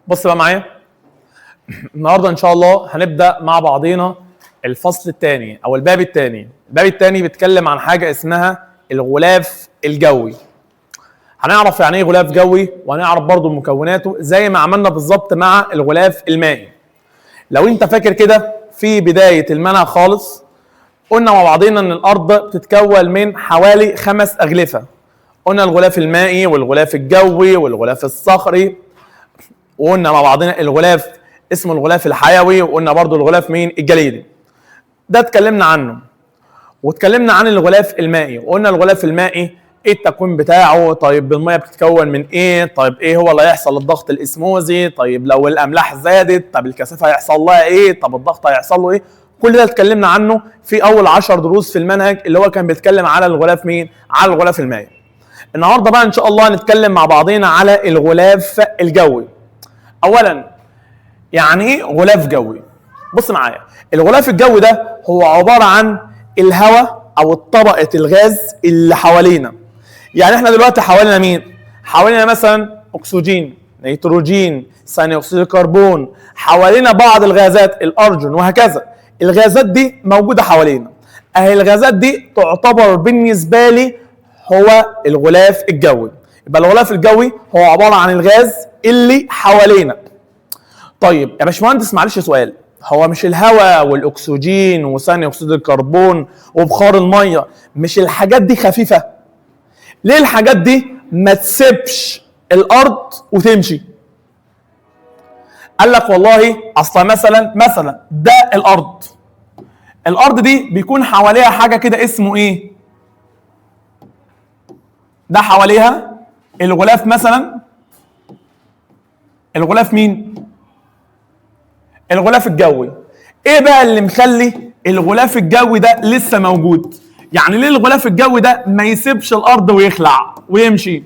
بص بقى معايا. النهارده ان شاء الله هنبدا مع بعضينا الفصل الثاني او الباب الثاني. الباب الثاني بيتكلم عن حاجه اسمها الغلاف الجوي. هنعرف يعني ايه غلاف جوي وهنعرف برضو مكوناته زي ما عملنا بالظبط مع الغلاف المائي. لو انت فاكر كده في بدايه المنهج خالص قلنا مع بعضينا ان الارض بتتكون من حوالي 5 اغلفه. قلنا الغلاف المائي والغلاف الجوي والغلاف الصخري، وقلنا مع بعضنا الغلاف اسمه الغلاف الحيوي، وقلنا برضو الغلاف مين؟ الجليدي. ده اتكلمنا عنه. واتكلمنا عن الغلاف المائي وقلنا الغلاف المائي ايه التكوين بتاعه، طيب الميه بتتكون من ايه، طيب ايه هو اللي هيحصل للضغط الاسموزي، طيب لو الاملاح زادت طب الكثافه هيحصل لها ايه، طب الضغط هيحصل له ايه. كل ده اتكلمنا عنه في اول 10 دروس في المنهج اللي هو كان بيتكلم على الغلاف مين؟ على الغلاف المائي. النهارده بقى ان شاء الله هنتكلم مع بعضينا على الغلاف الجوي. اولا يعني ايه غلاف جوي؟ بص معايا، الغلاف الجوي ده هو عباره عن الهواء او طبقه الغاز اللي حوالينا. يعني احنا دلوقتي حوالينا مين؟ حوالينا مثلا اكسجين، نيتروجين، ثاني اكسيد الكربون، حوالينا بعض الغازات الارجون وهكذا. الغازات دي موجوده حوالينا. اهي الغازات دي تعتبر بالنسبه لي هو الغلاف الجوي. يبقى الغلاف الجوي هو عباره عن الغاز اللي حوالينا. طيب يا باشمهندس معلش سؤال، هو مش الهواء والاكسجين وثاني اكسيد الكربون وبخار الميه مش الحاجات دي خفيفه؟ ليه الحاجات دي ما تسيبش الارض وتمشي؟ قال لك والله اصلا مثلا ده الارض دي بيكون حواليها حاجه كده اسمه ايه؟ ده حواليها الغلاف مثلا. الغلاف مين؟ الغلاف الجوي. ايه بقى اللي مخلي الغلاف الجوي ده لسه موجود؟ يعني ليه الغلاف الجوي ده ما يسيبش الارض ويخلع ويمشي؟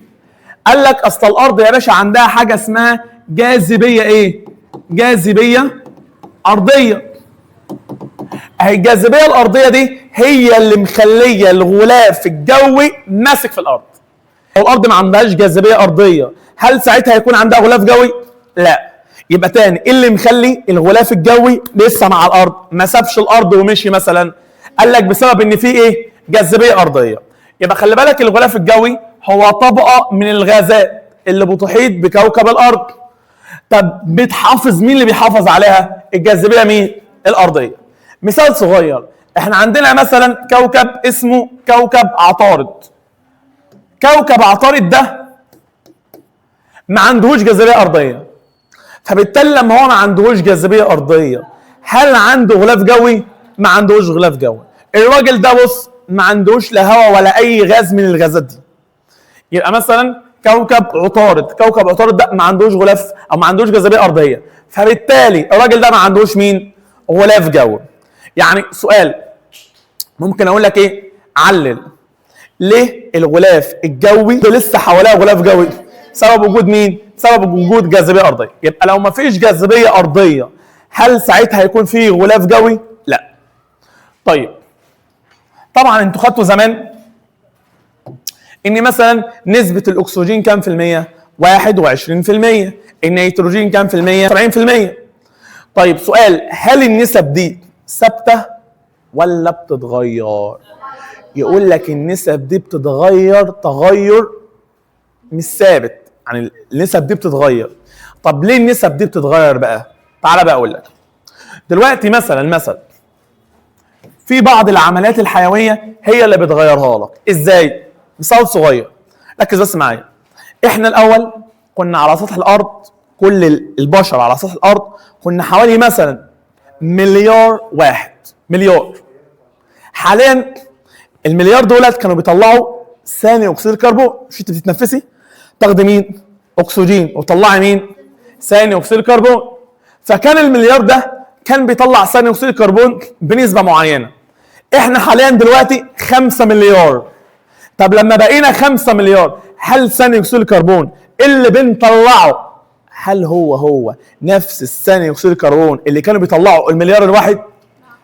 قال لك اصل الارض يا باشا عندها حاجه اسمها جاذبيه ايه؟ جاذبيه ارضيه. اهي الجاذبيه الارضيه دي هي اللي مخليه الغلاف الجوي ماسك في الارض. لو الارض ما عندهاش جاذبيه ارضيه هل ساعتها هيكون عندها غلاف جوي؟ لا. يبقى تاني ايه اللي مخلي الغلاف الجوي لسه مع الارض ما سابش الارض ومشي مثلا؟ قال لك بسبب ان في ايه؟ جاذبيه ارضيه. يبقى خلي بالك الغلاف الجوي هو طبقه من الغازات اللي بتحيط بكوكب الارض. طب بتحافظ، مين اللي بيحافظ عليها؟ الجاذبيه مين؟ الارضيه. مثال صغير، احنا عندنا مثلا كوكب اسمه كوكب عطارد. كوكب عطارد ده ما عندهوش جاذبيه ارضيه، فبالتالي لما هو ما عندهوش جاذبيه ارضيه هل عنده غلاف جوي؟ ما عندهوش غلاف جوي. الراجل ده بص ما عندهوش لا هواء ولا اي غاز من الغازات دي. يبقى مثلا كوكب عطارد ده ما عندهوش غلاف او ما عندهوش جاذبيه ارضيه، فبالتالي الراجل ده ما عندهوش مين؟ غلاف جوي. يعني سؤال ممكن اقول لك ايه؟ علل ليه الغلاف الجوي لسه حواليه غلاف جوي؟ سبب وجود مين؟ سبب وجود جاذبيه ارضيه. يبقى لو ما فيش جاذبيه ارضيه هل ساعتها هيكون فيه غلاف جوي؟ لا. طيب طبعا انتوا خدتوا زمان ان مثلا نسبه الاكسجين كام في الميه؟ 21%. النيتروجين كام في الميه؟ 70%. طيب سؤال، هل النسب دي ثابته ولا بتتغير؟ يقول لك النسب دي بتتغير تغير مش ثابت، يعني النسب دي بتتغير. طب ليه النسب دي بتتغير بقى؟ تعالى بقى اقول لك. دلوقتي مثلا في بعض العمليات الحيويه هي اللي بتغيرها لك. ازاي؟ مثال صغير، ركز بس معايا. احنا الاول كنا على سطح الارض، كل البشر على سطح الارض كنا حوالي مثلا مليار واحد. مليار. حاليا المليار دولت كانوا بيطلعوا ثاني اكسيد الكربون. مش انت بتتنفسي؟ تاخدي مين؟ اكسجين وتطلعي مين؟ ثاني اكسيد الكربون. فكان المليار ده كان بيطلع ثاني اكسيد الكربون بنسبه معينه. احنا حاليا دلوقتي 5 مليار. طب لما بقينا 5 مليار هل ثاني اكسيد الكربون اللي بنطلعه هل هو نفس الثاني اكسيد الكربون اللي كانوا بيطلعوا المليار الواحد؟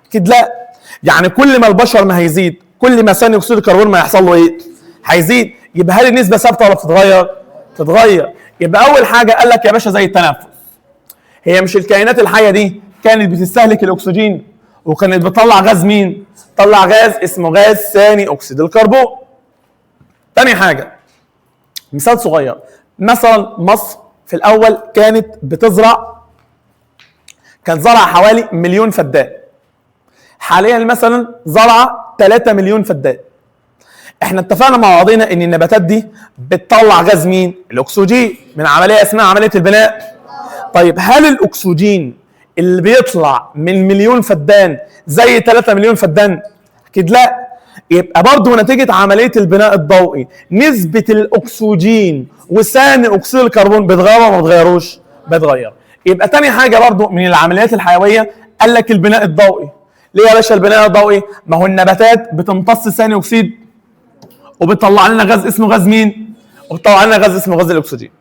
اكيد لا. يعني كل ما البشر ما هيزيد كل ما ثاني اكسيد الكربون ما يحصل له ايه؟ هيزيد. يبقى هل النسبه ثابته ولا بتتغير؟ تتغير. يبقى اول حاجه قال لك يا باشا زي التنفس. هي مش الكائنات الحيه دي كانت بتستهلك الاكسجين وكانت بتطلع غاز مين؟ طلع غاز اسمه غاز ثاني اكسيد الكربون. تاني حاجه مثال صغير، مثلا مصر في الاول كانت زرع حوالي 1,000,000 فدان، حاليا مثلا زرع 3 مليون فدان. احنا اتفقنا مع بعضنا ان النباتات دي بتطلع غاز مين؟ الاكسجين من عمليه اسمها عمليه البناء. طيب هل الاكسجين اللي بيطلع من 1,000,000 فدان زي 3 مليون فدان؟ اكيد لا. يبقى برضه نتيجه عمليه البناء الضوئي نسبه الاكسجين وثاني اكسيد الكربون بتغير ولا ما بتغيروش؟ بتغير. يبقى تاني حاجه برضه من العمليات الحيويه قال لك البناء الضوئي. ليه يا باشا البناء الضوئي؟ ما هو النباتات بتمتص ثاني اكسيد وبتطلع لنا غاز اسمه غاز مين؟ وبتطلع لنا غاز اسمه غاز الاكسجين.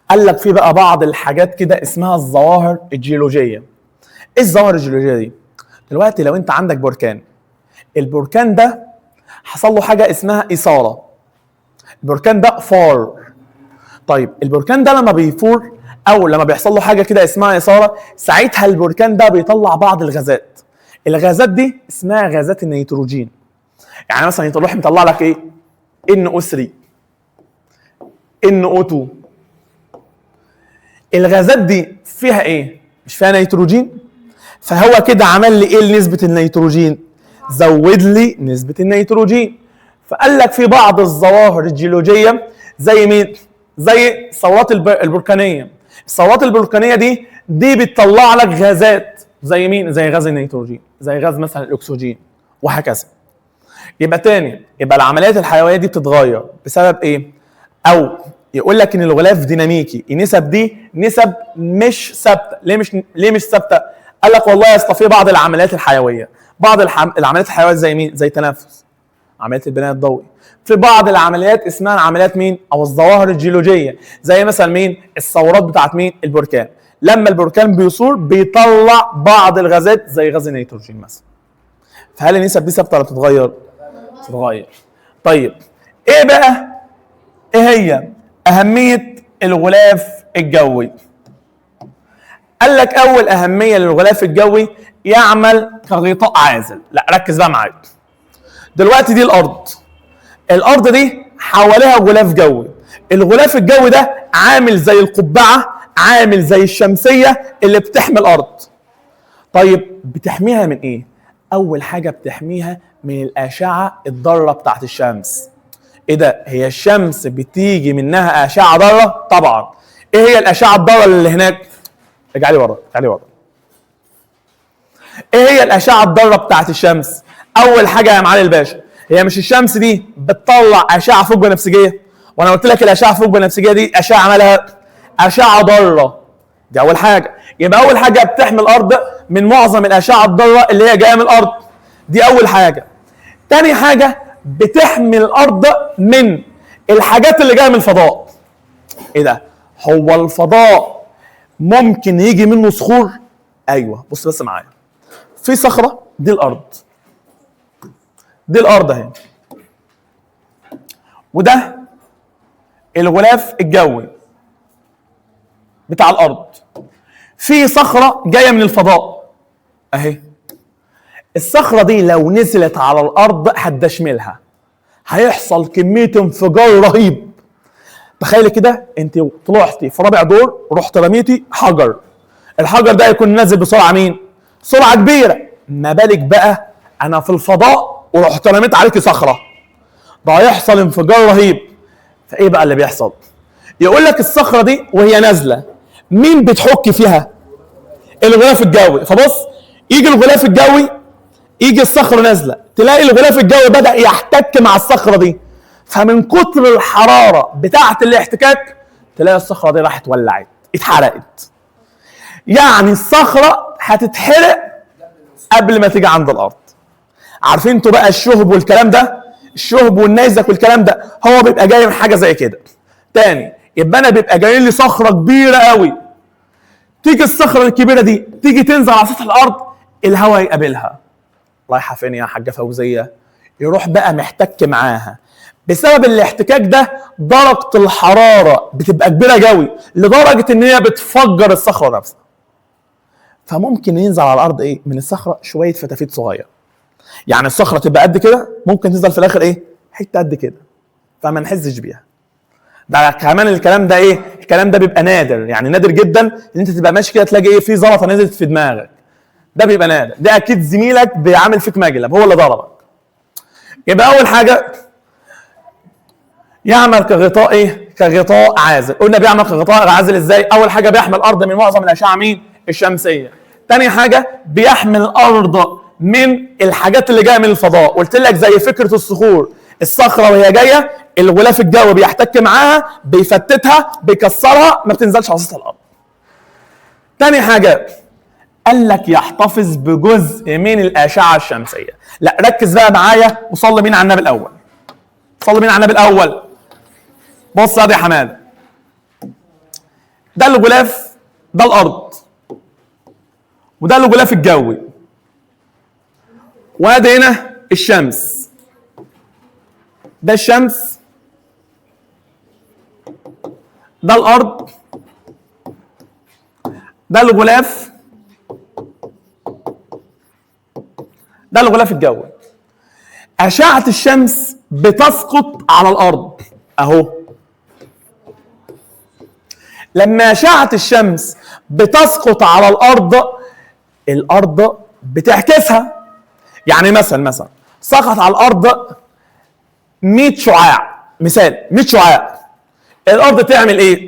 قال لك في بقى بعض الحاجات كده اسمها الظواهر الجيولوجيه. ايه الظواهر الجيولوجيه دي؟ دلوقتي لو انت عندك بركان، البركان ده حصل له حاجه اسمها اثاره. البركان ده فار. طيب البركان ده لما بيفور او لما بيحصل له حاجه كده اسمها اثاره، ساعتها البركان ده بيطلع بعض الغازات. الغازات دي اسمها غازات النيتروجين. يعني مثلا يروح مطلع لك ايه؟ NO3 NO2. الغازات دي فيها ايه؟ مش فيها نيتروجين؟ فهو كده عمل لي ايه لنسبه النيتروجين؟ زود لي نسبه النيتروجين. فقال لك في بعض الظواهر الجيولوجيه زي مين؟ زي الثورات البركانيه. الثورات البركانيه دي بتطلع لك غازات زي مين؟ زي غاز النيتروجين، زي غاز مثلا الاكسجين وهكذا. يبقى العمليات الحيويه دي بتتغير بسبب ايه؟ او يقول لك ان الغلاف ديناميكي، النسب دي نسب مش ثابته. ليه مش ثابته؟ قال لك والله يا اسطى في بعض العمليات الحيويه، بعض العمليات الحيويه زي مين؟ زي تنفس، عمليه البناء الضوئي. في بعض العمليات اسمها عمليات مين؟ او الظواهر الجيولوجيه، زي مثلا مين؟ الثورات بتاعت مين؟ البركان. لما البركان بيثور بيطلع بعض الغازات زي غاز النيتروجين مثلا. فهل النسب دي ثابته ولا بتتغير؟ بتتغير. طيب ايه هي اهميه الغلاف الجوي؟ قال لك اول اهميه للغلاف الجوي يعمل كغطاء عازل. لا ركز بقى معايا. دلوقتي دي الارض دي حواليها غلاف جوي. الغلاف الجوي ده عامل زي القبعه، عامل زي الشمسيه اللي بتحمي الارض. طيب بتحميها من ايه؟ اول حاجه بتحميها من الاشعه الضاره بتاعت الشمس. ايه ده؟ هي الشمس بتيجي منها اشعه ضاره؟ طبعا. ايه هي الاشعه الضاره اللي هناك؟ تعالي ورا. ايه هي الاشعه الضاره بتاعت الشمس؟ اول حاجه يا معالي الباشا، هي مش الشمس دي بتطلع اشعه فوق بنفسجيه؟ وانا قلت لك الاشعه فوق بنفسجيه دي اشعه مالها؟ اشعه ضاره. دي اول حاجه. يبقى اول حاجه بتحمي الارض من معظم الاشعه الضاره اللي هي جايه من الارض. دي اول حاجه. تاني حاجه بتحمي الارض من الحاجات اللي جايه من الفضاء. ايه ده؟ هو الفضاء ممكن يجي منه صخور؟ ايوه. بص بس معايا، في صخره، دي الارض اهي، وده الغلاف الجوي بتاع الارض. في صخره جايه من الفضاء اهي. الصخره دي لو نزلت على الارض هتدشملها، هيحصل كميه انفجار رهيب. تخيل كده انت طلعتي في رابع دور، رحت رميتي حجر، الحجر ده هيكون نازل بسرعه مين؟ سرعه كبيره. ما بالك بقى انا في الفضاء ورحت رميت عليكي صخره، ده هيحصل انفجار رهيب. فايه بقى اللي بيحصل؟ يقول لك الصخره دي وهي نازله مين بتحك فيها؟ الغلاف الجوي. فبص، يجي الغلاف الجوي، يجي الصخره نازله، تلاقي الغلاف الجوي بدأ يحتك مع الصخره دي، فمن كتر الحراره بتاعه الاحتكاك تلاقي الصخره دي راحت ولعت، اتحرقت. يعني الصخره هتتحرق قبل ما تيجي عند الارض. عارفين انتوا بقى الشهب والكلام ده، الشهب والنيزك والكلام ده، هو بيبقى جاي من حاجه زي كده. تاني، يبقى انا بيبقى جاي لي صخره كبيره قوي، تيجي الصخره الكبيره دي تيجي تنزل على سطح الارض، الهواء يقابلها، رايحه فين يا حاجه فوزيه؟ يروح بقى محتك معاها. بسبب الاحتكاك ده درجه الحراره بتبقى كبيره قوي لدرجه ان هي بتفجر الصخره نفسها. فممكن ينزل على الارض ايه من الصخره شويه فتافيت صغيره. يعني الصخره تبقى قد كده، ممكن تنزل في الاخر ايه حته قد كده، فما نحسش بيها. ده كمان الكلام ده ايه، الكلام ده بيبقى نادر، يعني نادر جدا ان انت تبقى ماشي كده تلاقي ايه في زلطه نزلت في دماغك، ده بيبقى نادر. ده اكيد زميلك بيعمل فيك مقلب، هو اللي ضربك. يبقى اول حاجه يعمل كغطاء ايه، كغطاء عازل. قلنا بيعمل كغطاء عازل ازاي؟ اول حاجه بيحمي الارض من معظم الاشعه مين؟ الشمسيه. تاني حاجه بيحمي الارض من الحاجات اللي جايه من الفضاء. قلت لك زي فكره الصخور، الصخره وهي جايه الغلاف الجوي بيحتك معاها بيفتتها بيكسرها، ما بتنزلش على سطح الارض. تاني حاجه قال لك يحتفظ بجزء من الاشعه الشمسيه. لا ركز بقى معايا وصلي مين على النبي الاول. صلي مين على النبي الاول. بص يا حماده، ده الغلاف، ده الارض، وده الغلاف الجوي، وادي هنا الشمس، ده الشمس، ده الارض، ده الغلاف، ده الغلاف الجوي. اشعه الشمس بتسقط على الارض اهو. لما اشعه الشمس بتسقط على الارض، الارض بتعكسها. يعني مثلا سقط على الارض 100 شعاع، مثال 100 شعاع، الارض تعمل ايه؟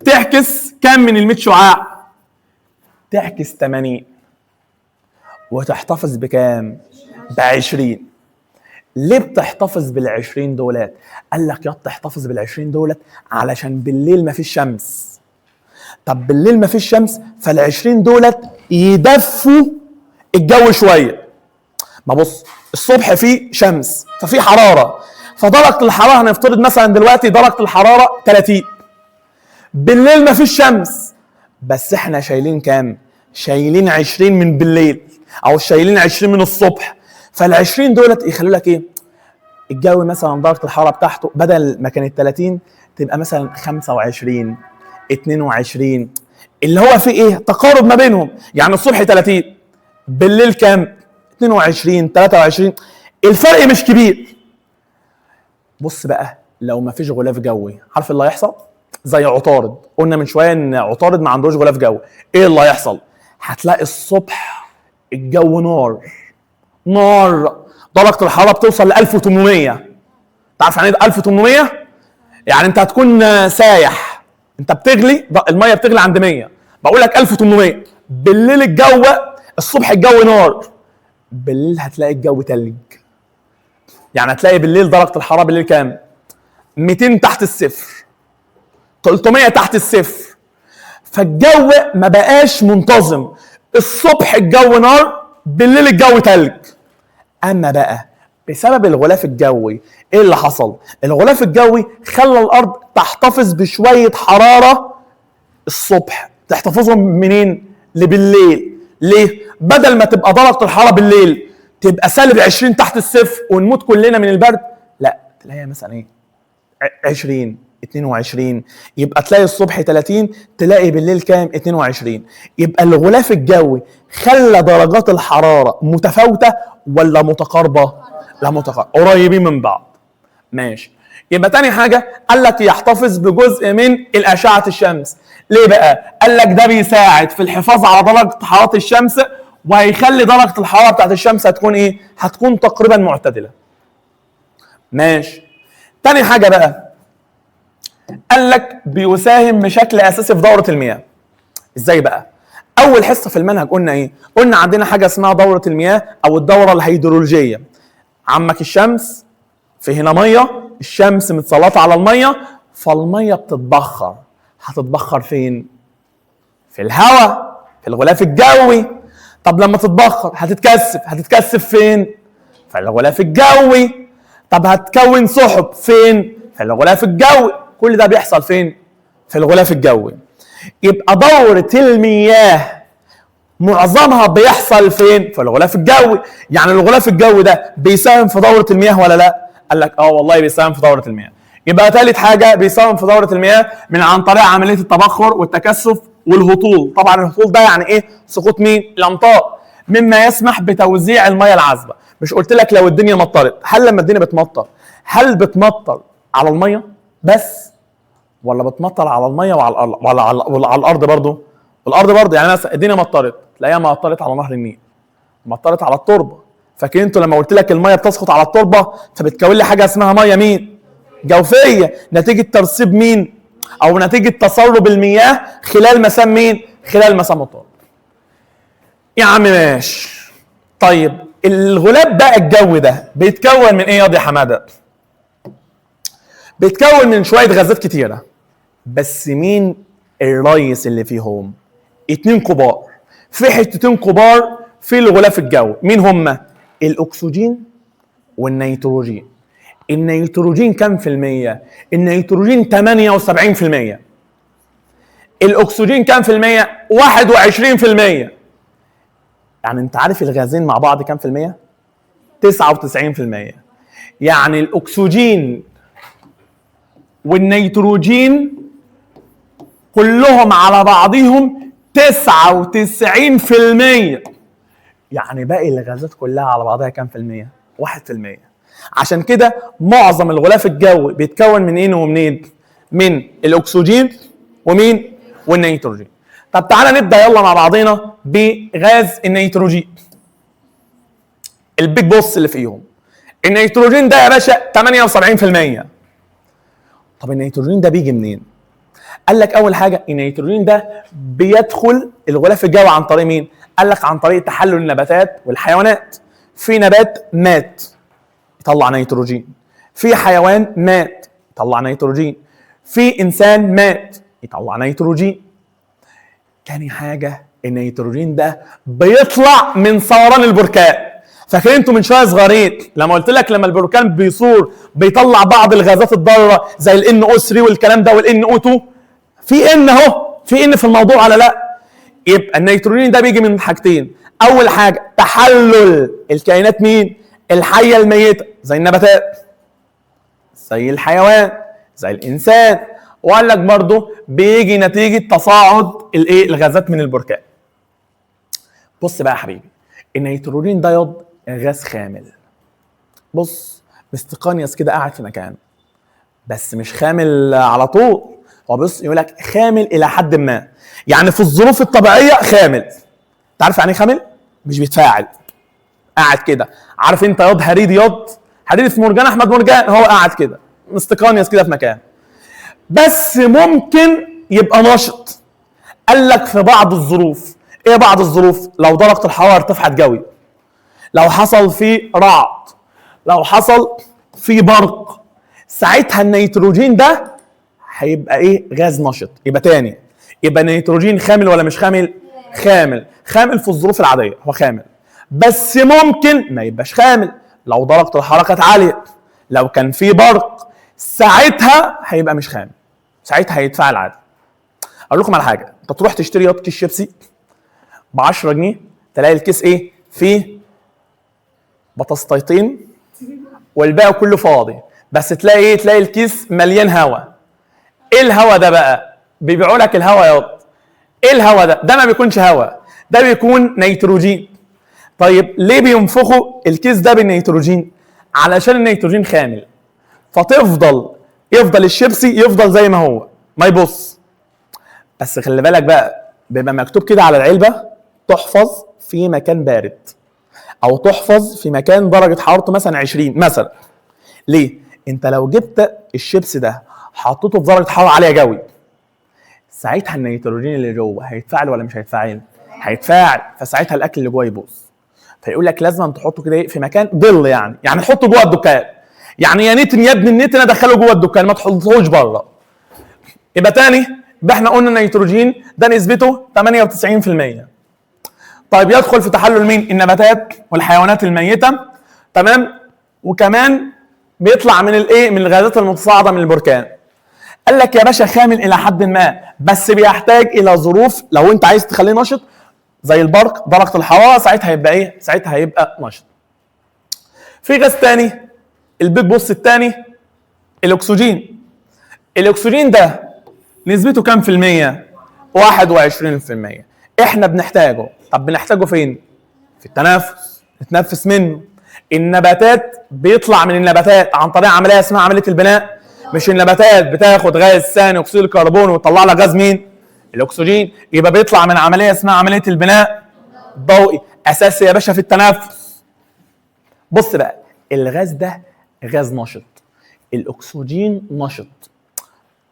تعكس كم من ال 100 شعاع؟ تعكس 80 وتحتفظ بكام؟ ب20. ليه بتحتفظ بال20 دولت؟ قال لك يا تحتفظ بال20 دولت علشان بالليل ما فيش شمس. طب بالليل ما فيش شمس، فال20 دولت يدفوا الجو شويه. ما بص، الصبح فيه شمس ففي حراره، فدرجه الحراره هنفترض مثلا دلوقتي درجه الحراره 30. بالليل ما فيش شمس، بس احنا شايلين كام؟ شايلين 20 من بالليل او شايلين 20 من الصبح. فال20 دولت يخلوا لك ايه؟ الجو مثلا درجه الحراره بتاعته بدل ما كانت 30 تبقى مثلا 25 22، اللي هو في ايه؟ تقارب ما بينهم. يعني الصبح 30 بالليل كام؟ 22 23، الفرق مش كبير. بص بقى لو ما فيش غلاف جوي، عارف اللي هيحصل؟ زي عطارد، قلنا من شويه ان عطارد ما عندوش غلاف جوي. ايه اللي هيحصل؟ هتلاقي الصبح الجو نار نار، درجه الحراره بتوصل ل 1800. تعرف يعني ايه 1800؟ يعني انت هتكون سايح، انت بتغلي، الميه بتغلي عند 100، بقول لك 1800. بالليل الجو، الصبح الجو نار، بالليل هتلاقي الجو تلج. يعني هتلاقي بالليل درجه الحراره بالليل كام؟ 200 تحت الصفر، 300 تحت الصفر. فالجو ما بقاش منتظم، الصبح الجو نار، بالليل الجو تلج. اما بقى بسبب الغلاف الجوي ايه اللي حصل؟ الغلاف الجوي خلى الارض تحتفظ بشويه حراره الصبح. تحتفظهم منين؟ لبالليل. ليه؟ بدل ما تبقى درجه الحراره بالليل تبقى سالب 20 تحت الصفر ونموت كلنا من البرد، لا تلاقيها مثلا ايه 20 22، يبقى تلاقي الصبح 30 تلاقي بالليل كام 22. يبقى الغلاف الجوي خلى درجات الحراره متفاوته ولا متقاربه؟ لا متقاربه، قريبين من بعض. ماشي. يبقى تاني حاجه قال لك يحتفظ بجزء من الاشعه الشمس. ليه بقى؟ قال لك ده بيساعد في الحفاظ على درجه حراره الشمس، وهيخلي درجه الحراره بتاعت الشمس هتكون ايه؟ هتكون تقريبا معتدله. ماشي. تاني حاجه بقى قال لك بيساهم بشكل اساسي في دوره المياه. ازاي بقى؟ اول حصه في المنهج قلنا ايه؟ قلنا عندنا حاجه اسمها دوره المياه او الدوره الهيدرولوجيه. عمك الشمس، في هنا ميه، الشمس متسلطه على الميه، فالميه بتتبخر. هتتبخر فين؟ في الهواء، في الغلاف الجوي. طب لما تتبخر هتتكثف، هتتكثف فين؟ في الغلاف الجوي. طب هتكون سحب فين؟ في الغلاف الجوي. كل ده بيحصل فين؟ في الغلاف الجوي. يبقى دورة المياه معظمها بيحصل فين؟ في الغلاف الجوي. يعني الغلاف الجوي ده بيساهم في دورة المياه ولا لا؟ قال لك والله بيساهم في دورة المياه. يبقى ثالث حاجة بيساهم في دورة المياه من عن طريق عملية التبخر والتكثف والهطول. طبعا الهطول ده يعني ايه؟ سقوط مين؟ الامطار، مما يسمح بتوزيع الميه العذبه. مش قلت لك لو الدنيا مطرت، هل لما الدنيا بتمطر هل بتمطر على الميه بس ولا بتمطر على الميه وعلى الارض برضه؟ والارض برضه. يعني مثلا الدنيا مطرت تلاقيها مطرت على نهر النيل، مطرت على التربه. فاكرين انتوا لما قلت لك الميه بتسقط على التربه فبتكون لي حاجه اسمها ميه مين؟ جوفيه، نتيجه ترسيب مين؟ او نتيجه تسرب المياه خلال مسام مين؟ خلال مسام التربه. يا عم ماشي. طيب الغلاف بقى الجوي ده بيتكون من ايه يا حماده؟ بيتكون من شويه غازات كتيره، بس مين الريس اللي فيهم؟ اتنين كبار، في حتتين كبار في الغلاف الجوي. مين هما؟ الاكسجين والنيتروجين. النيتروجين كام في المية؟ النيتروجين 78%. الاكسجين كام في المية؟ 21%. يعني انت عارف الغازين مع بعض كام في المية؟ 99%. يعني الاكسجين والنيتروجين كلهم على بعضهم 99%. يعني باقي الغازات كلها على بعضها كام في المية؟ 1%. عشان كده معظم الغلاف الجوي بيتكون من ايه ومنين؟ من الاكسجين ومين؟ والنيتروجين. طب تعالى نبدا يلا مع بعضينا بغاز النيتروجين. البيج بوس اللي فيهم النيتروجين ده يا باشا 78%. طب النيتروجين ده بيجي منين؟ قال لك اول حاجه النيتروجين ده بيدخل الغلاف الجوي عن طريق مين؟ قال لك عن طريق تحلل النباتات والحيوانات. في نبات مات يطلع نيتروجين، في حيوان مات يطلع نيتروجين، في انسان مات يطلع نيتروجين. تاني حاجه النيتروجين ده بيطلع من ثوران البركان. فاكرين انتوا من شويه صغيرين لما قلت لك لما البركان بيثور بيطلع بعض الغازات الضاره زي الان او 3 والكلام ده والان او 2؟ في ان اهو، في ان في الموضوع ولا لا؟ يبقى النيتروجين ده بيجي من حاجتين. اول حاجه تحلل الكائنات مين؟ الحيه الميته زي النباتات زي الحيوان زي الانسان. وقال لك برضه بيجي نتيجه تصاعد الايه؟ الغازات من البركان. بص بقى يا حبيبي، النيتروجين ده يض غاز خامل. بص مستقنيس كده قاعد في مكانه، بس مش خامل على طول. هو بص يقول لك خامل الى حد ما، يعني في الظروف الطبيعيه خامل. تعرف يعني ايه خامل؟ مش بيتفاعل، قاعد كده. عارف انت ياض هريد ياض؟ هريد في مرجان احمد مرجان، هو قاعد كده مستقنيس كده في مكان، بس ممكن يبقى نشط. قال لك في بعض الظروف. ايه بعض الظروف؟ لو درجه الحراره ارتفعت قوي، لو حصل فيه رعد، لو حصل فيه برق، ساعتها النيتروجين ده هيبقى ايه؟ غاز نشط. يبقى تاني، يبقى النيتروجين خامل ولا مش خامل؟ خامل. خامل في الظروف العاديه هو خامل، بس ممكن ما يبقاش خامل لو درجه الحراره كانت عاليه، لو كان في برق، ساعتها هيبقى مش خامل، ساعتها هيتفاعل عادي. اقول لكم على حاجه، انت تروح تشتري كيس شيبسي ب 10 جنيه، تلاقي الكيس ايه؟ فيه بطاطستين والباقي كله فاضي، بس تلاقي ايه؟ تلاقي الكيس مليان هواء. ايه الهواء ده بقى؟ بيبيعوا لك الهواء ياض. ايه الهواء ده؟ ده ما بيكونش هواء، ده بيكون نيتروجين. طيب ليه بينفخوا الكيس ده بالنيتروجين؟ علشان النيتروجين خامل، يفضل الشيبسي يفضل زي ما هو ما يبص. بس خلي بالك بقى، بيبقى مكتوب كده على العلبه تحفظ في مكان بارد، او تحفظ في مكان درجه حرارته مثلا 20 مثلا. ليه؟ انت لو جبت الشيبس ده حطيته في درجه حراره عاليه قوي، ساعتها النيتروجين اللي جوه هيتفاعل ولا مش هيتفاعل؟ هيتفاعل. فساعتها الاكل اللي جوه يبوظ. فيقول لك لازم تحطه كده في مكان ظل، يعني تحطه جوه الدكان. يعني يا نتن يا ابن النتن ادخله جوه الدكان، ما تحطوش بره. يبقى تاني، احنا قلنا النيتروجين ده نسبته 98%. طيب يدخل في تحلل مين؟ النباتات والحيوانات الميته، تمام؟ وكمان بيطلع من الايه؟ من الغازات المتصاعده من البركان. قال لك يا باشا خامل الى حد ما، بس بيحتاج الى ظروف لو انت عايز تخليه نشط زي البرق، درجه الحراره، ساعتها هيبقى ايه؟ ساعتها هيبقى نشط. في غاز تاني، البيج بوس التاني، الاكسجين. الاكسجين ده نسبته كام في المية؟ 21%. احنا بنحتاجه. طب بنحتاجه فين؟ في التنفس، نتنفس منه. النباتات بيطلع من النباتات عن طريق عمليه اسمها عمليه البناء. مش النباتات بتاخد غاز ثاني اكسيد الكربون وتطلع لها غاز مين؟ الاكسجين. يبقى بيطلع من عمليه اسمها عمليه البناء الضوئي، اساسي يا باشا في التنفس. بص بقى، الغاز ده غاز نشط، الاكسجين نشط.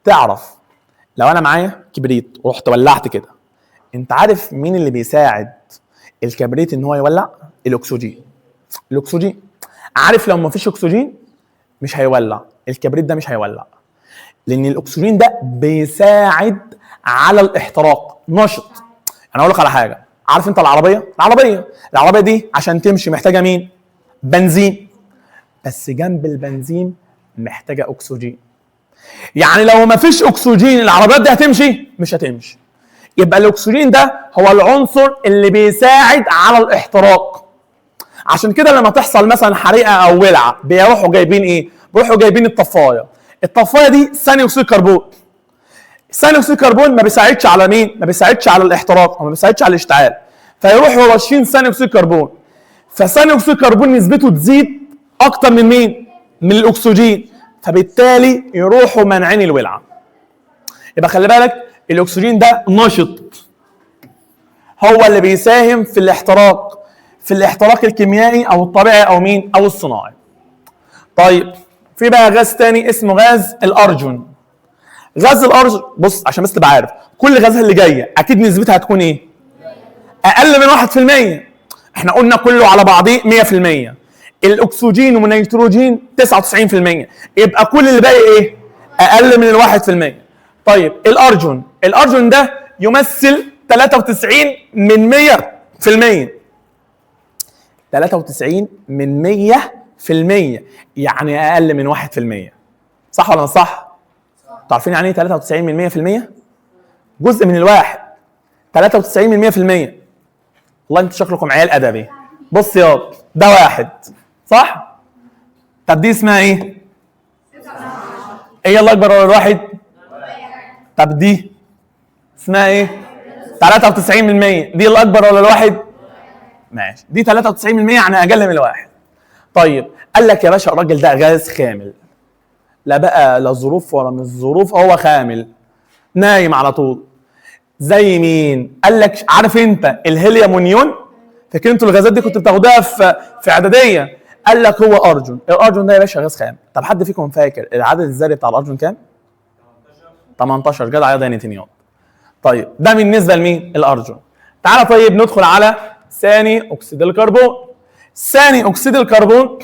تعرف لو انا معايا كبريت ورحت ولعت كده، انت عارف مين اللي بيساعد الكبريت ان هو يولع؟ الاكسجين. الاكسجين. عارف لو ما فيش اكسجين مش هيولع، الكبريت ده مش هيولع، لان الاكسجين ده بيساعد على الاحتراق، نشط. انا اقول لك على حاجه، عارف انت العربيه دي عشان تمشي محتاجه مين؟ بنزين. بس جنب البنزين محتاجه اكسجين. يعني لو ما فيش اكسجين العربيات دي هتمشي؟ مش هتمشي. يبقى الاكسجين ده هو العنصر اللي بيساعد على الاحتراق. عشان كده لما تحصل مثلا حريقه او ولعه بيروحوا جايبين ايه؟ بيروحوا جايبين الطفايه. الطفايه دي ثاني اكسيد كربون. ثاني اكسيد الكربون ما بيساعدش على مين؟ ما بيساعدش على الاحتراق او ما بيساعدش على الاشتعال. فيروحوا راشين ثاني اكسيد الكربون. فثاني اكسيد الكربون نسبته تزيد اكتر من مين؟ من الاكسجين. فبالتالي يروحوا مانعين الولعه. يبقى خلي بالك الاكسجين ده نشط، هو اللي بيساهم في الاحتراق الكيميائي او الطبيعي او مين؟ او الصناعي. طيب في بقى غاز تاني اسمه غاز الارجون. غاز الارجون بص عشان بس تبقى عارف، كل الغازات اللي جايه اكيد نسبتها هتكون ايه؟ اقل من 1%. احنا قلنا كله على بعضيه 100%. الاكسجين والنيتروجين 99%، يبقى كل اللي باقي ايه؟ اقل من 1%. طيب الارجون ده يمثل 93 من 100%. 93 من 100%، يعني اقل من 1%. صح ولا مش صح؟ عارفين يعني ايه 93 من 100%؟ جزء من الواحد. 93 من 100%. والله انتوا شكلكم عيال ادبي. بص ياض، ده واحد صح؟ طب دي اسمها ايه؟ ايه الاكبر ولا الواحد؟ طب دي اسمها ايه؟ 93 من 100. دي الاكبر ولا الواحد؟ ماشي، دي 93 من 100 يعني اقل من الواحد. طيب قال لك يا باشا الراجل ده غاز خامل، لا بقى لا ظروف ولا مش ظروف، هو خامل نايم على طول. زي مين؟ قال لك عارف انت الهيليوم والنيون؟ فاكر انتوا الغازات دي كنت بتاخدوها في اعداديه؟ قال لك هو ارجون. الارجون ده يا باشا غاز خام. طب حد فيكم فاكر العدد الذري بتاع الارجون كام؟ 18. جدع يا دانيتينيون. طيب ده بالنسبه لمين؟ الارجون. تعالى طيب ندخل على ثاني اكسيد الكربون. ثاني اكسيد الكربون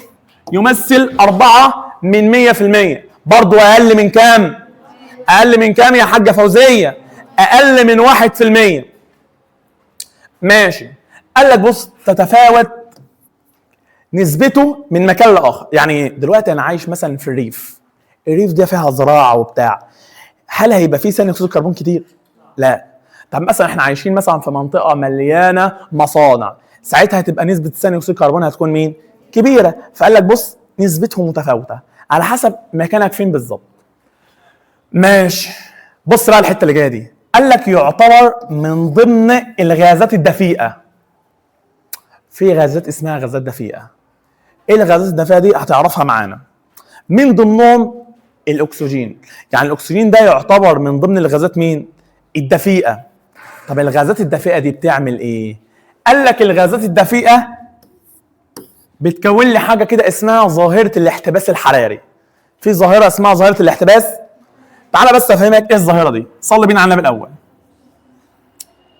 يمثل 4 من 100%. برضه اقل من كام؟ اقل من كام يا حاجه فوزيه؟ اقل من 1%. ماشي. قال لك بص تتفاوت نسبته من مكان لاخر. يعني دلوقتي انا عايش مثلا في الريف دي فيها زراعه وبتاع، هل هيبقى فيه ثاني اكسيد الكربون كتير؟ لا. طب مثلا احنا عايشين مثلا في منطقه مليانه مصانع، ساعتها هتبقى نسبه ثاني اكسيد الكربون هتكون مين؟ كبيره. فقال لك بص نسبتهم متفاوته على حسب مكانك فين بالظبط. ماشي. بص بقى الحته اللي جايه دي، قال لك يعتبر من ضمن الغازات الدفيئه. في غازات اسمها غازات دفيئه. ايه الغازات الدفيئه دي؟ هتعرفها معانا. من ضمنهم الاكسجين. يعني الاكسجين ده يعتبر من ضمن الغازات مين؟ الدفيئه. طب الغازات الدفيئه دي بتعمل ايه؟ قال لك الغازات الدفيئه بتكون لي حاجه كده اسمها ظاهره الاحتباس الحراري. في ظاهره اسمها ظاهره الاحتباس. تعالى بس افهمك ايه الظاهره دي. صلي بينا على النبي الاول.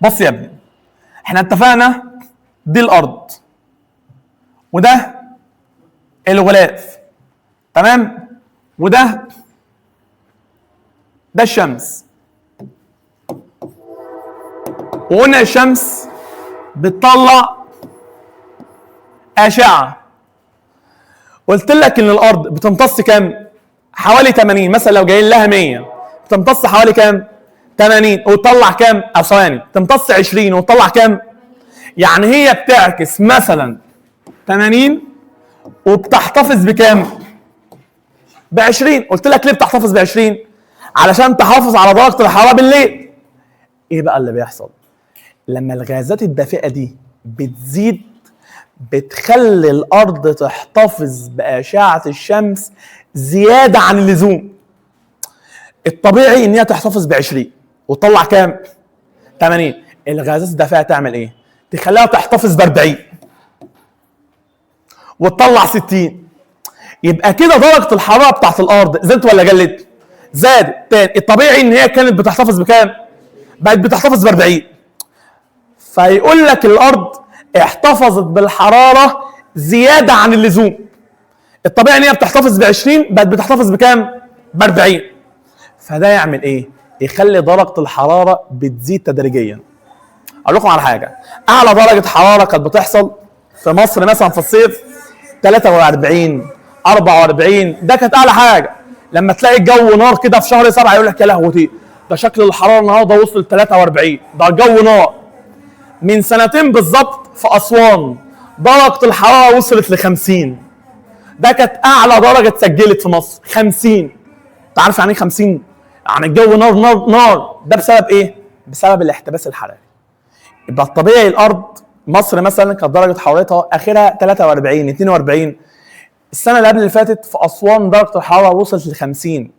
بص يا ابني، احنا اتفقنا دي الارض وده الغلاف، تمام؟ وده الشمس. وقلنا الشمس بتطلع اشعه. قلت لك ان الارض بتمتص كام؟ حوالي 80. مثلا لو جايين لها 100 بتمتص حوالي كام؟ 80. وتطلع كام؟ او ثواني، تمتص 20 وتطلع كام؟ يعني هي بتعكس مثلا 80 وبتحتفظ بكام؟ ب20. قلت لك ليه بتحتفظ ب20؟ علشان تحافظ على درجه الحراره بالليل. ايه بقى اللي بيحصل؟ لما الغازات الدافئه دي بتزيد بتخلي الارض تحتفظ باشعه الشمس زياده عن اللزوم. الطبيعي ان هي تحتفظ ب 20 وتطلع كام؟ 80. الغازات الدافئه تعمل ايه؟ تخليها تحتفظ ب 40 وتطلع 60. يبقى كده درجه الحراره بتاعت الارض زادت ولا قلت؟ زادت. تاني، الطبيعي ان هي كانت بتحتفظ بكام؟ بقت بتحتفظ ب 40. فيقول لك الارض احتفظت بالحراره زياده عن اللزوم. الطبيعي ان هي بتحتفظ ب 20 بقت بتحتفظ بكام؟ ب 40. فده يعمل ايه؟ يخلي درجه الحراره بتزيد تدريجيا. اقول لكم على حاجه، اعلى درجه حراره كانت بتحصل في مصر مثلا في الصيف 43 44، ده كانت اعلى حاجه. لما تلاقي الجو نار كده في شهر 7 يقول لك يا لهوتي ده شكل الحراره النهارده وصل 43، ده الجو نار. من سنتين بالظبط في اسوان درجه الحراره وصلت ل 50، ده كانت اعلى درجه اتسجلت في مصر 50. انت عارف يعني ايه 50؟ يعني الجو نار نار نار. ده بسبب ايه؟ بسبب الاحتباس الحراري. يبقى الطبيعي الارض مصر مثلا كانت درجه حرارتها اخرها 43 42. السنه اللي قبل اللي فاتت في اسوان درجه الحراره وصلت ل 50،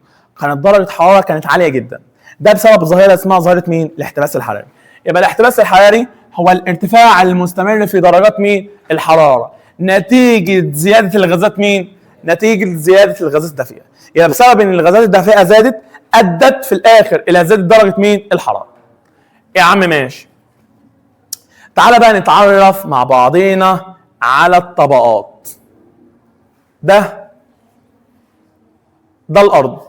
كانت درجه الحراره كانت عاليه جدا. ده بسبب ظاهره اسمها ظاهره مين؟ الاحتباس الحراري. يبقى الاحتباس الحراري هو الارتفاع المستمر في درجات مين؟ الحراره نتيجه زياده الغازات مين؟ نتيجه زياده الغازات الدافئه. يبقى بسبب ان الغازات الدافئه زادت ادت في الاخر الى زياده درجه مين؟ الحراره. يا عم ماشي. تعالى بقى نتعرف مع بعضينا على الطبقات. ده الارض،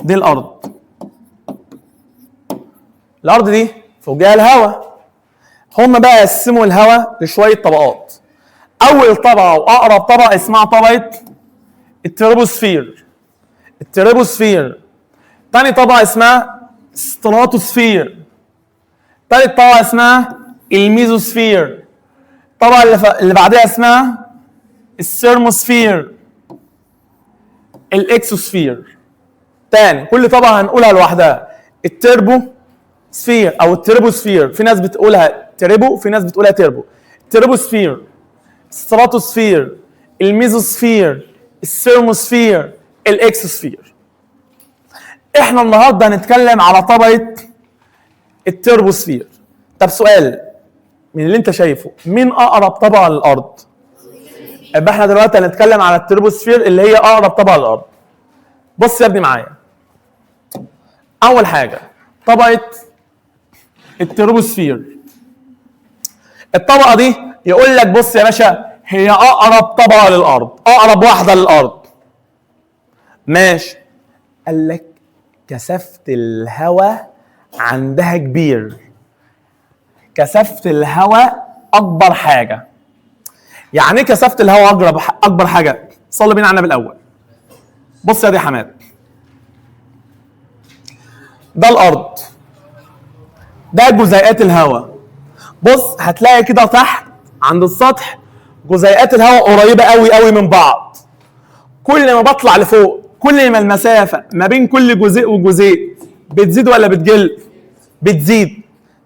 دي الارض. الارض دي فوقها الهواء. هم بقى قسموا الهواء لشويه طبقات. اول طبقه واقرب طبقه اسمها طبقه التروبوسفير. التروبوسفير. تاني طبقه اسمها ستراتوسفير. تالت طبقه اسمها الميزوسفير. الطبقه اللي بعدها اسمها الثيرموسفير. الاكسوسفير. تاني كل طبقه هنقولها لوحدها. التربو سفير او التربوسفير، في ناس بتقولها تربو في ناس بتقولها تربو. التربوسفير، الستراتوسفير، الميزوسفير، الثيرموسفير، الاكسوسفير. احنا النهارده هنتكلم على طبقه التربوسفير. طب سؤال من اللي انت شايفه، مين اقرب طبقه للارض؟ يبقى احنا دلوقتي هنتكلم على التربوسفير اللي هي اقرب طبقه للارض. بص يا ابني معايا. اول حاجه طبقه التروبوسفير. الطبقه دي يقول لك بص يا باشا هي اقرب طبقه للارض، اقرب واحده للارض. ماشي. قال لك كثافه الهواء عندها كبير. كثافه الهواء اكبر حاجه. يعني ايه كثافه الهواء اكبر حاجه؟ صلي بينا على النبي الاول. بص يا دي حماد، ده الارض، ده جزيئات الهواء. بص هتلاقي كده تحت عند السطح جزيئات الهواء قريبه قوي قوي من بعض. كل ما بطلع لفوق كل ما المسافه ما بين كل جزيء وجزيء بتزيد ولا بتقل؟ بتزيد.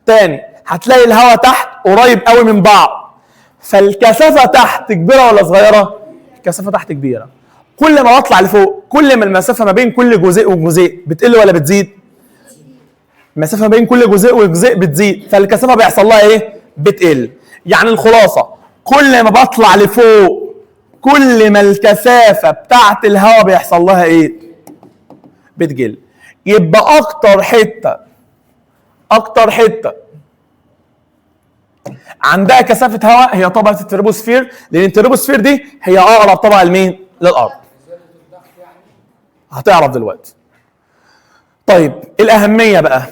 تاني هتلاقي الهواء تحت قريب قوي من بعض، فالكثافه تحت كبيره ولا صغيره؟ الكثافه تحت كبيره. كل ما بطلع لفوق كل ما المسافه ما بين كل جزيء وجزيء بتقل ولا بتزيد؟ المسافه ما بين كل جزيء وجزيء بتزيد، فالكثافه بيحصل لها ايه؟ بتقل. يعني الخلاصه كل ما بطلع لفوق كل ما الكثافه بتاعت الهواء بيحصل لها ايه؟ بتقل. يبقى اكتر حته عندها كثافه هواء هي طبقه التروبوسفير، لان التروبوسفير دي هي اقرب طبقه لمين؟ للارض. هتعرف دلوقتي. طيب الاهميه بقى،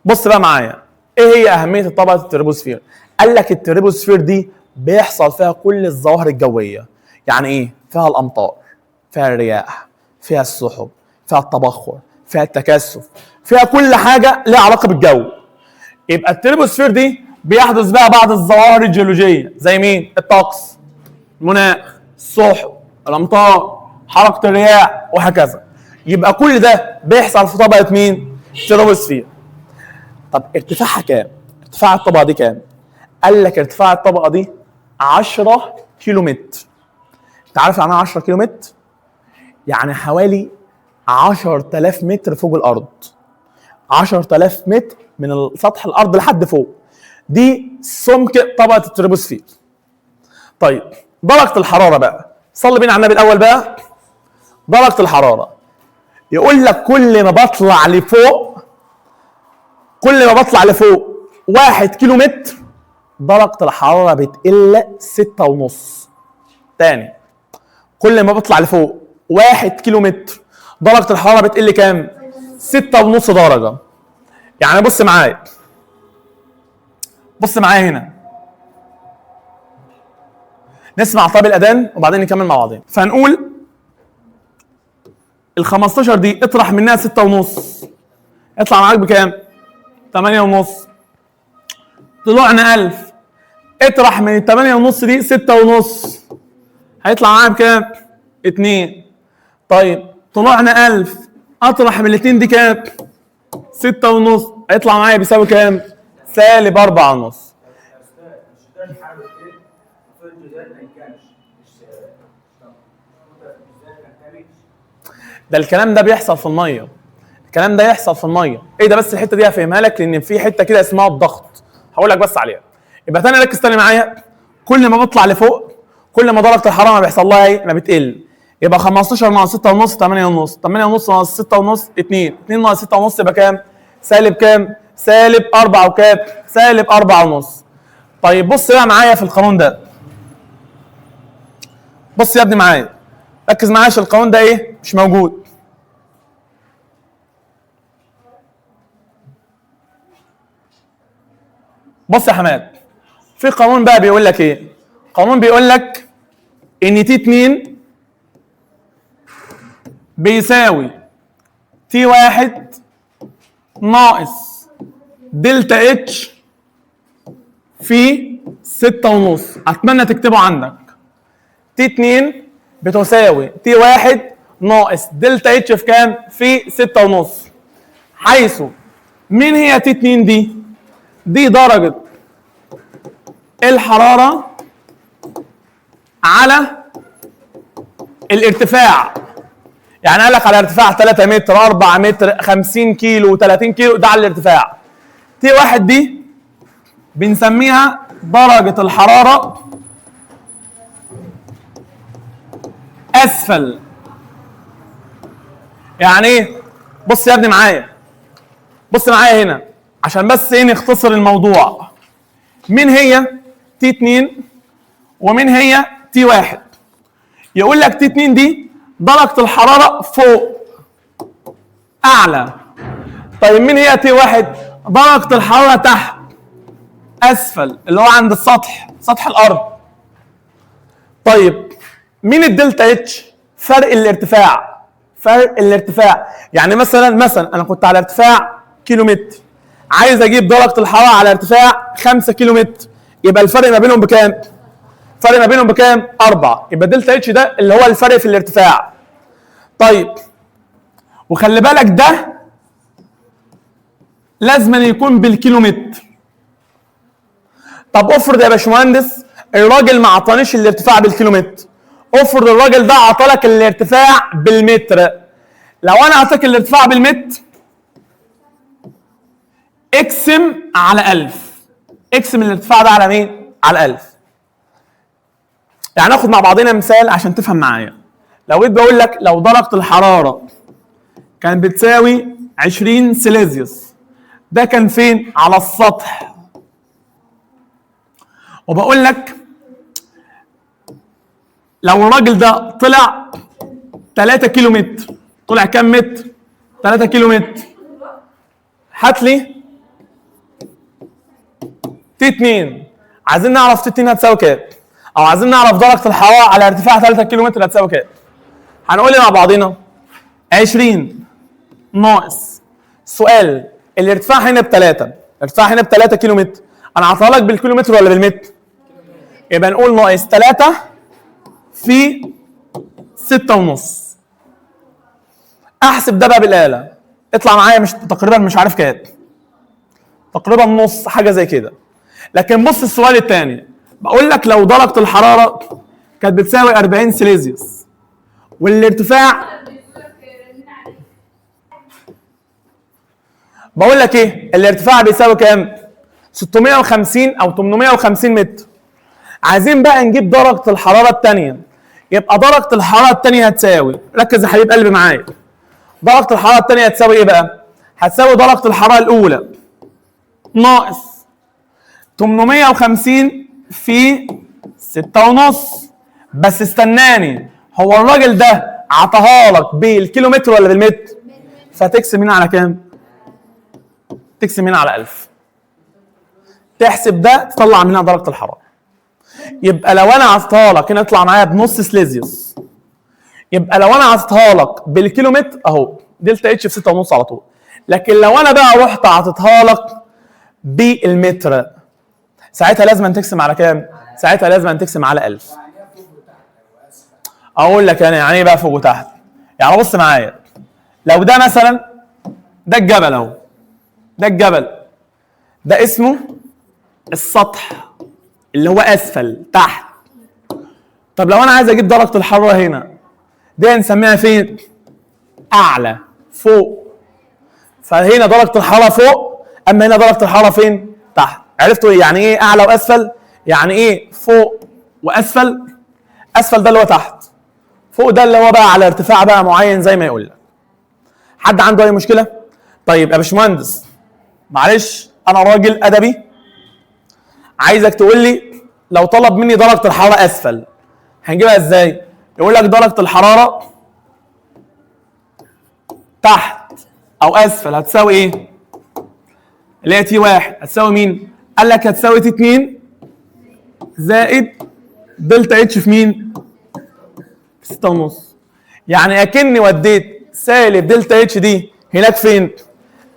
بص بقى معايا ايه هي اهميه طبقه التروبوسفير؟ قال لك التروبوسفير دي بيحصل فيها كل الظواهر الجويه. يعني ايه؟ فيها الامطار، فيها الرياح، فيها السحب، فيها التبخر، فيها التكثف، فيها كل حاجه لها علاقه بالجو. يبقى التروبوسفير دي بيحدث بقى بعض الظواهر الجيولوجيه زي مين؟ الطقس، المناخ، السحب، الامطار، حركه الرياح، وهكذا. يبقى كل ده بيحصل في طبقه مين؟ التروبوسفير. طب ارتفاعها كام؟ ارتفاع الطبقه دي كام؟ قال لك ارتفاع الطبقه دي 10 كيلو متر. انت عارف يعني ايه 10 كيلو متر؟ يعني حوالي 10,000 متر فوق الارض. 10,000 متر من سطح الارض لحد فوق. دي سمك طبقه التروبوسفير. طيب درجه الحراره بقى، صلي بينا على النبي الاول بقى. درجه الحراره يقول لك كل ما بطلع لفوق، كل ما بطلع لفوق 1 كيلو متر درجه الحراره بتقل 6.5. تاني، كل ما بطلع لفوق 1 كيلو متر درجه الحراره بتقل كام؟ 6.5 درجه. يعني بص معايا، بص معايا هنا، نسمع طاب الاذان وبعدين نكمل مع بعضين. فنقول ال 15 دي اطرح منها 6.5، يطلع معاك بكام؟ 8.5. طلعنا 1000، اطرح من ال 8.5 دي 6.5، هيطلع معاك بكام؟ 2. طيب طلعنا 1000، اطرح من الاثنين دي كام؟ 6.5، هيطلع معايا بيساوي كام؟ -4.5. ده الكلام ده بيحصل في الميه. الكلام ده يحصل في الميه. ايه ده؟ بس الحته دي هفهمها لك، لان في حته كده اسمها الضغط، هقول لك بس عليها. يبقى تاني ركز تاني معايا، كل ما بطلع لفوق كل ما درجه الحراره ما بيحصل لها ايه؟ ما بتقل. يبقى 15 ناقص 6.5 8.5، 8.5 ناقص 6.5 2، 2 ناقص 6.5 يبقى كام؟ سالب كام؟ سالب 4 وكام؟ سالب 4.5. طيب بص بقى معايا في القانون ده. بص يا ابني معايا، ركز معايا عشان القانون ده ايه؟ مش موجود. بص يا حماد، في قانون بقى بيقول لك ايه؟ قانون بيقول لك ان تي 2 بيساوي تي 1 ناقص دلتا اتش في 6.5. اتمنى تكتبه عندك. تي 2 بتساوي تي 1 ناقص دلتا اتش في كام؟ في 6.5. حيث مين هي تي 2 دي؟ دي درجة الحرارة على الارتفاع. يعني قال لك على ارتفاع 3 متر 4 متر 50 كيلو 30 كيلو، ده على الارتفاع. تي 1 دي بنسميها درجة الحرارة أسفل. يعني ايه؟ بص يا ابني معايا، بص معايا هنا عشان بس ايه نختصر الموضوع. مين هي تي 2 ومين هي تي 1؟ يقول لك تي 2 دي درجة الحرارة فوق أعلى. طيب مين هي تي 1؟ درجة الحرارة تحت أسفل، اللي هو عند السطح، سطح الأرض. طيب مين الدلتا اتش؟ فرق الارتفاع. فرق الارتفاع. يعني مثلا انا كنت على ارتفاع كيلو متر، عايز اجيب درجه الحراره على ارتفاع 5 كيلو متر، يبقى الفرق ما بينهم بكام؟ فرق ما بينهم بكام؟ 4. يبقى دلتا اتش ده اللي هو الفرق في الارتفاع. طيب وخلي بالك ده لازم يكون بالكيلو متر. طب افرض يا باشمهندس الراجل ما عطانيش الارتفاع بالكيلو متر، افرض الراجل ده عطالك الارتفاع بالمتر. لو انا اعطيك الارتفاع بالمتر اقسم على 1000، اقسم الارتفاع ده على مين؟ على 1000. يعني ناخد مع بعضنا مثال عشان تفهم معايا. لو جيت بقول لك لو درجة الحرارة كانت بتساوي 20 سيليزيوس، ده كان فين؟ على السطح. وبقول لك لو الراجل ده طلع 3 كيلو متر، طلع كام متر؟ 3 كيلو متر. هات لي تي 2. عايزين نعرف تي 2 هتساوي كام؟ او عايزين نعرف درجة الحرارة على ارتفاع 3 كيلو متر هتساوي كام؟ هنقول مع بعضنا 20 ناقص سؤال الارتفاع هنا ب3، الارتفاع هنا ب3 كيلو متر، انا عطاها لك بالكيلو متر ولا بالمتر؟ يبقى نقول ناقص 3 في 6.5. احسب ده بقى بالآلة، اطلع معايا مش تقريبا مش عارف كام. تقريبا نص حاجه زي كده. لكن بص السؤال الثاني، بقول لك لو درجه الحراره كانت بتساوي 40 سيليزيوس والارتفاع، بقول لك ايه الارتفاع بيساوي كام؟ 650 او 850 متر. عايزين بقى نجيب درجه الحراره الثانيه. يبقى درجه الحراره الثانيه هتساوي، ركز يا حبيب قلبي معايا، درجه الحراره الثانيه هتساوي ايه بقى؟ هتساوي درجه الحراره الاولى ناقص 850 في 6.5. بس استناني، هو الراجل ده عطاها لك بالكيلومتر ولا بالمتر؟ فتقسم هنا على كام؟ تقسم هنا على 1000. تحسب ده تطلع منها درجه الحراره. يبقى لو انا عطيتها لك هنا يطلع معايا بنص سليزيوس. يبقى لو انا عطيتها لك بالكيلومتر اهو دلتا اتش في 6.5 على طول. لكن لو انا بقى رحت عطيتها لك بالمتر، ساعتها لازم تقسم على كام؟ ساعتها لازم تقسم على 1000. اقول لك يعني ايه بقى فوق وتحت؟ يعني بص معايا، لو ده مثلا ده الجبل اهو، ده الجبل ده اسمه السطح اللي هو اسفل تحت. طب لو انا عايز اجيب درجه الحراره هنا، دي هنسميها فين؟ اعلى فوق. فهنا درجه الحراره فوق، اما هنا درجه الحراره فين؟ تحت. عرفتوا يعني ايه اعلى واسفل؟ يعني ايه فوق واسفل؟ اسفل ده اللي هو تحت، فوق ده اللي هو بقى على ارتفاع بقى معين زي ما يقول لك. حد عنده اي مشكله؟ طيب يا باشمهندس معلش انا راجل ادبي، عايزك تقول لي لو طلب مني درجه الحراره اسفل هنجيبها ازاي؟ يقول لك درجه الحراره تحت او اسفل هتساوي ايه؟ اللي هي تي 1 هتساوي مين؟ قال لك هتساوي تي 2 زائد دلتا اتش في مين؟ في 6.5. يعني اكني وديت سالب دلتا اتش دي هناك فين؟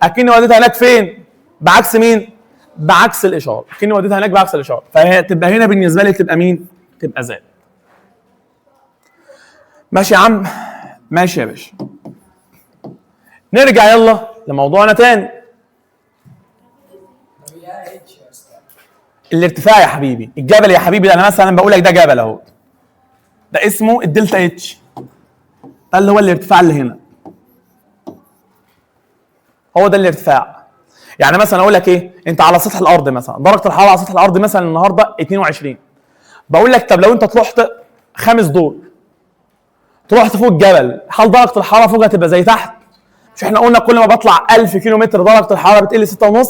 اكني وديتها هناك فين؟ بعكس مين؟ بعكس الاشاره. اكني وديتها هناك بعكس الاشاره، فهي تبقى هنا بالنسبه لي تبقى مين؟ تبقى زائد. ماشي يا عم؟ ماشي يا باشا. نرجع يلا لموضوعنا تاني. الارتفاع يا حبيبي، الجبل يا حبيبي، انا مثلا بقول لك ده جبل اهو، ده اسمه الدلتا اتش، ده اللي هو الارتفاع اللي هنا، هو ده الارتفاع. يعني مثلا اقول لك ايه، انت على سطح الارض مثلا درجه الحراره على سطح الارض مثلا النهارده 22، بقول لك طب لو انت طلعت 5 دور طلعت فوق الجبل، هل درجه الحراره فوق هتبقى زي تحت؟ مش احنا قلنا كل ما بطلع 1000 كيلو متر درجه الحراره بتقل 6.5؟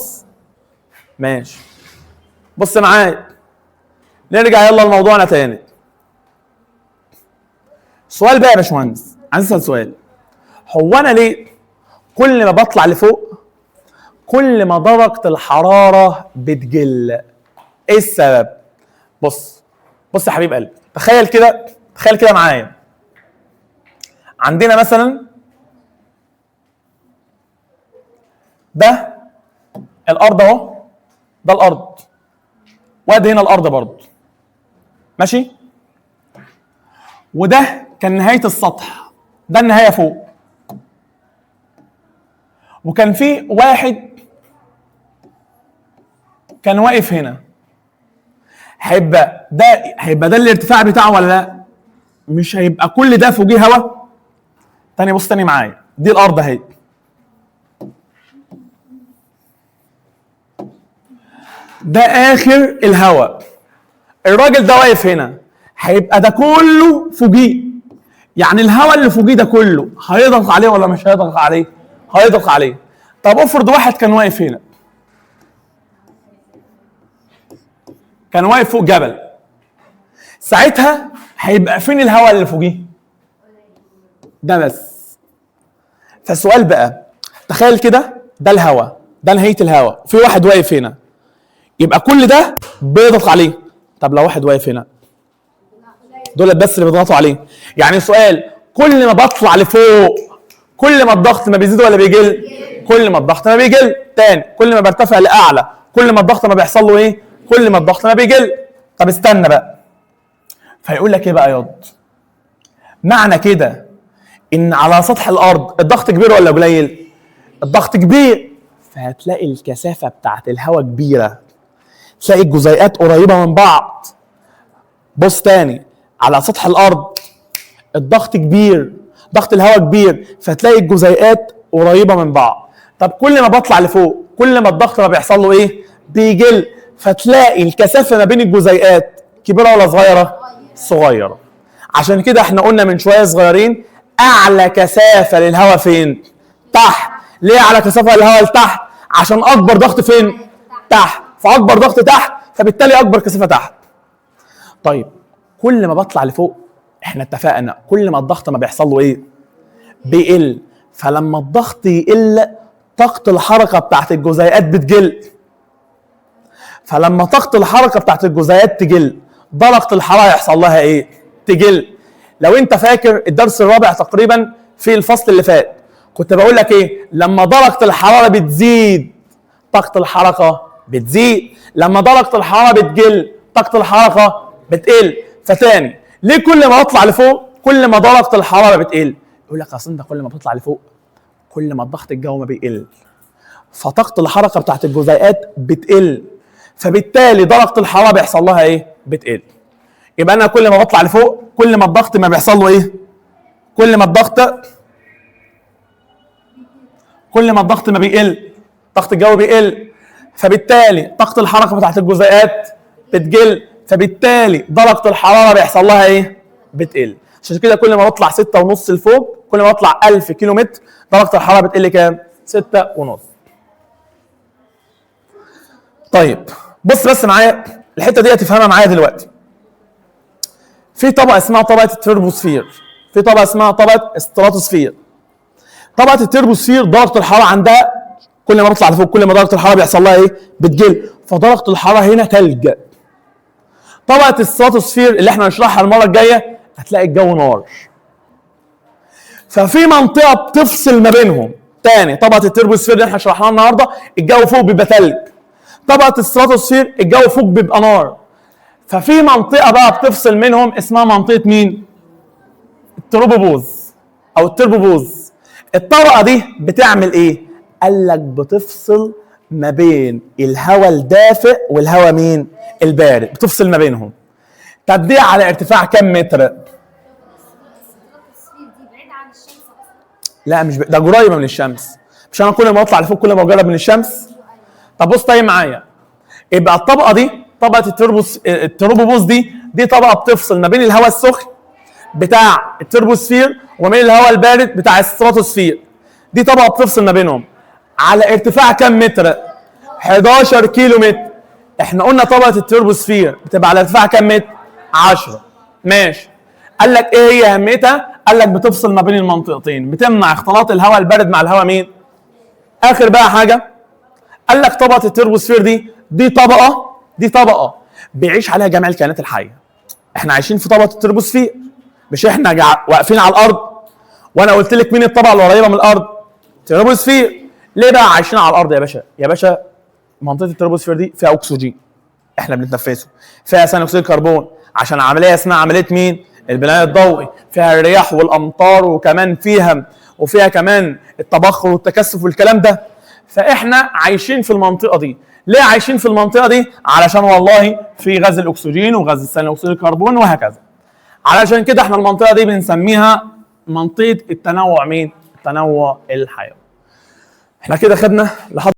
ماشي. بص معايا، نرجع يلا لموضوعنا تاني. سؤال بقى يا باشمهندس، عايز اسال سؤال، هو انا ليه كل ما بطلع لفوق كل ما درجه الحراره بتقل؟ ايه السبب؟ بص يا حبيب قلبي، تخيل كده معايا، عندنا مثلا ده الارض اهو، ده الارض، وادي هنا الارض برضه، ماشي؟ وده كان نهايه السطح، ده النهايه فوق، وكان في واحد كان واقف هنا، هيبقى ده الارتفاع بتاعه ولا لا؟ مش هيبقى كل ده فوقيه هواء؟ تاني بص تاني معايا، دي الارض اهي، ده اخر الهواء، الراجل ده واقف هنا، هيبقى ده كله فوقيه، يعني الهواء اللي فوقيه ده كله هيضغط عليه ولا مش هيضغط عليه؟ هيضغط عليه. طب افرض واحد كان واقف هنا، كان واقف فوق جبل، ساعتها هيبقى فين الهواء اللي فوقيه؟ ده بس. فالسؤال بقى، تخيل كده ده الهواء، ده نهايه الهواء، في واحد واقف هنا، يبقى كل ده بيضغط عليه. طب لو واحد واقف هنا، دول بس اللي بيضغطوا عليه. يعني السؤال، كل ما بطلع لفوق كل ما الضغط ما بيزيد ولا بيقل؟ كل ما الضغط ما بيقل. تاني، كل ما برتفع لاعلى كل ما الضغط ما بيحصل له ايه؟ كل ما الضغط ما بيقل. طب استنى بقى، فيقول لك ايه بقى ياض؟ معنى كده ان على سطح الارض الضغط كبير ولا قليل؟ الضغط كبير، فهتلاقي الكثافه بتاعت الهواء كبيره، تلاقي الجزيئات قريبه من بعض. بص تاني، على سطح الارض الضغط كبير، ضغط الهواء كبير، فتلاقي الجزيئات قريبه من بعض. طب كل ما بطلع لفوق كل ما الضغط ما بيحصل له ايه؟ بيقل، فتلاقي الكثافه ما بين الجزيئات كبيره ولا صغيره؟ صغيره. عشان كده احنا قلنا من شويه صغيرين اعلى كثافه للهواء فين؟ تحت. ليه اعلى كثافه للهواء لتحت؟ عشان اكبر ضغط فين؟ تحت، فاكبر ضغط تحت فبالتالي اكبر كثافه تحت. طيب كل ما بطلع لفوق احنا اتفقنا كل ما الضغط ما بيحصل له ايه؟ بيقل. فلما الضغط يقل طاقه الحركه بتاعت الجزيئات بتقل. فلما طاقه الحركه بتاعت الجزيئات تقل درجه الحراره يحصل لها ايه؟ تقل. لو انت فاكر الدرس الرابع تقريبا في الفصل اللي فات كنت بقول لك ايه؟ لما درجه الحراره بتزيد طاقه الحركه بتزيد، لما درجه الحراره بتقل طاقه الحركه بتقل. فتاني ليه كل ما بطلع لفوق كل ما درجه الحراره بتقل؟ يقول لك اصل انت كل ما بتطلع لفوق كل ما الضغط الجوي ما بيقل، فطاقه الحركه بتاعت الجزيئات بتقل، فبالتالي درجه الحراره بيحصل لها ايه؟ بتقل. يبقى انا كل ما بطلع لفوق كل ما الضغط ما بيحصل له ايه؟ كل ما الضغط ما بيقل، الضغط الجوي بيقل، فبالتالي طاقه الحركه بتاعت الجزيئات بتقل، فبالتالي درجه الحراره بيحصل لها ايه؟ بتقل. عشان كده كل ما بطلع 6.5 لفوق كل ما بطلع 1000 كيلو متر درجه الحراره بتقل كام؟ 6.5. طيب بص بس معايا الحته دي تفهمها معايا دلوقتي. في طبقه اسمها طبقه التربوسفير، في طبقه اسمها طبقه استراتوسفير. طبقه التربوسفير درجه الحراره عندها كل ما بطلع لفوق كل ما درجه الحراره بيحصل لها ايه؟ بتقل، فدرجه الحراره هنا ثلج. طبقه الستراتوسفير اللي احنا هنشرحها المره الجايه هتلاقي الجو نار. ففي منطقه بتفصل ما بينهم. تاني طبقه التربوسفير اللي احنا شرحناها النهارده الجو فوق بيبقى ثلج. طبقه الستراتوسفير الجو فوق بيبقى نار. ففي منطقه بقى بتفصل منهم اسمها منطقه مين؟ التروبوبوز او التربوبوز. الطبقه دي بتعمل ايه؟ قال لك بتفصل ما بين الهواء الدافئ والهواء مين؟ البارد، بتفصل ما بينهم. طب دي على ارتفاع كم متر؟ لا مش ده قريبه من الشمس. مش انا كل ما اطلع لفوق كل ما اقرب من الشمس؟ طب بص طيب معايا، يبقى الطبقه دي طبقه التروبوبوز دي طبقه بتفصل ما بين الهواء السخن بتاع التربوسفير وما بين الهواء البارد بتاع الستراتوسفير. دي طبقه بتفصل ما بينهم على ارتفاع كم متر؟ 11 كيلو متر. احنا قلنا طبقه التربوسفير بتبقى على ارتفاع كم متر؟ 10. ماشي. قال لك ايه هي اهميتها؟ قال لك بتفصل ما بين المنطقتين، بتمنع اختلاط الهواء البارد مع الهواء مين؟ اخر بقى حاجه قال لك طبقه التربوسفير دي طبقه بيعيش عليها جميع الكائنات الحيه. احنا عايشين في طبقه التربوسفير، مش احنا واقفين على الارض وانا قلت لك مين الطبقه القريبه من الارض؟ التربوسفير. ليه بقى عايشين على الارض يا باشا؟ يا باشا منطقه التربوسفير دي فيها اكسجين احنا بنتنفسه، فيها ثاني اكسيد الكربون عشان عمليه اسمها عمليه مين؟ البناء الضوئي، فيها الرياح والامطار وكمان وفيها كمان التبخر والتكثف والكلام ده. فاحنا عايشين في المنطقه دي. ليه عايشين في المنطقه دي؟ علشان والله في غاز الاكسجين وغاز ثاني اكسيد الكربون وهكذا. علشان كده احنا المنطقه دي بنسميها منطقه التنوع مين؟ التنوع الحيوي. احنا كده خدنا لحد